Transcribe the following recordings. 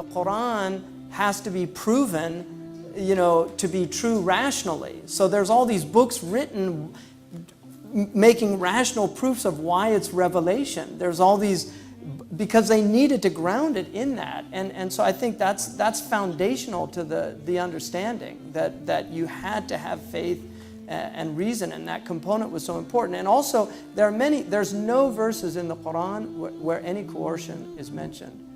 the Quran has to be proven, to be true rationally. So there's all these books written making rational proofs of why it's revelation. There's all these, because they needed to ground it in that. And so I think that's foundational to the understanding that you had to have faith and reason, and that component was so important. And also, there's no verses in the Quran where any coercion is mentioned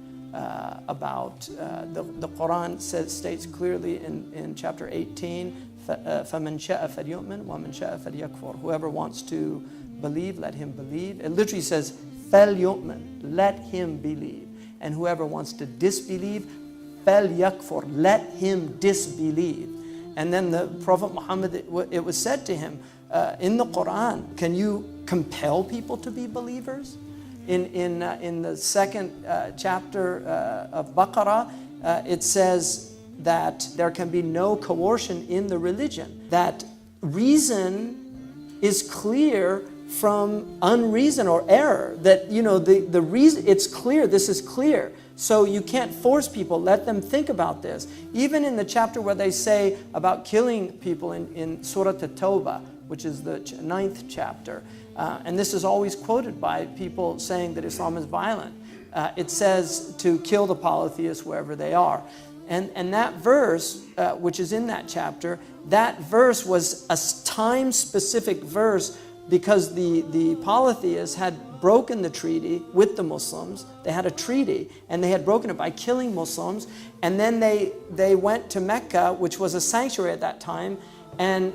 about. The Quran states clearly in chapter 18, فَمَنْ شَاءَ فَلْيُؤْمِنْ وَمَنْ شَاءَ فَلْيَكْفُرْ. Whoever wants to believe, let him believe. It literally says, فَلْيُؤْمِنْ, let him believe. And whoever wants to disbelieve, فَلْيَكْفُرْ, let him disbelieve. And then the Prophet Muhammad, it was said to him in the Quran, can you compel people to be believers? In the second chapter of Baqarah, it says that there can be no coercion in the religion. That reason is clear from unreason or error. That, the reason, it's clear, this is clear. So you can't force people, let them think about this. Even in the chapter where they say about killing people in Surah Tawbah, which is the 9th chapter, and this is always quoted by people saying that Islam is violent. It says to kill the polytheists wherever they are. And that verse, which is in that chapter, that verse was a time-specific verse because the polytheists had broken the treaty with the Muslims. They had a treaty, and they had broken it by killing Muslims. And then they went to Mecca, which was a sanctuary at that time, and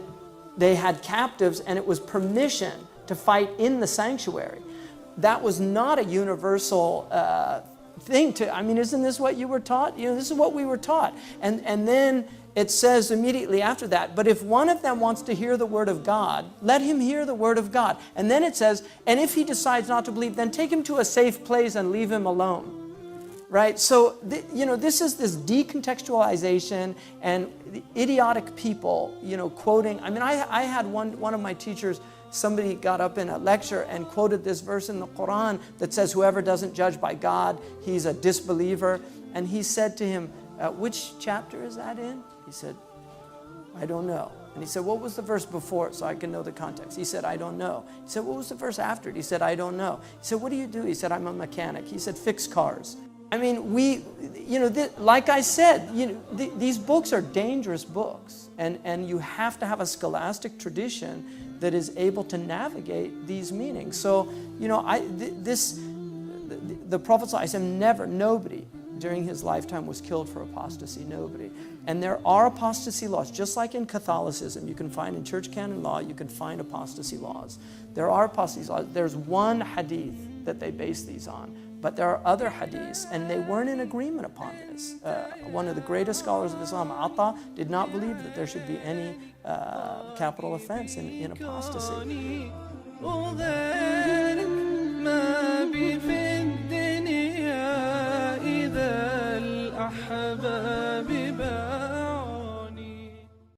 they had captives, and it was permission to fight in the sanctuary. That was not a universal thing isn't this what you were taught? This is what we were taught. And then it says immediately after that, but if one of them wants to hear the word of God, let him hear the word of God. And then it says, and if he decides not to believe, then take him to a safe place and leave him alone. Right? So, this is this decontextualization and the idiotic people, quoting. I had one of my teachers, somebody got up in a lecture and quoted this verse in the Quran that says, whoever doesn't judge by God, he's a disbeliever. And he said to him, which chapter is that in? He said, I don't know. And he said, what was the verse before it so I can know the context? He said, I don't know. He said, what was the verse after it? He said, I don't know. He said, what do you do? He said, I'm a mechanic. He said, fix cars. Like I said, these books are dangerous books. And you have to have a scholastic tradition that is able to navigate these meanings. So, the Prophet ﷺ nobody during his lifetime was killed for apostasy, nobody. And there are apostasy laws, just like in Catholicism. You can find in church canon law, you can find apostasy laws. There are apostasy laws. There's one hadith that they base these on, but there are other hadiths, and they weren't in agreement upon this. One of the greatest scholars of Islam, Ata, did not believe that there should be any capital offense in apostasy.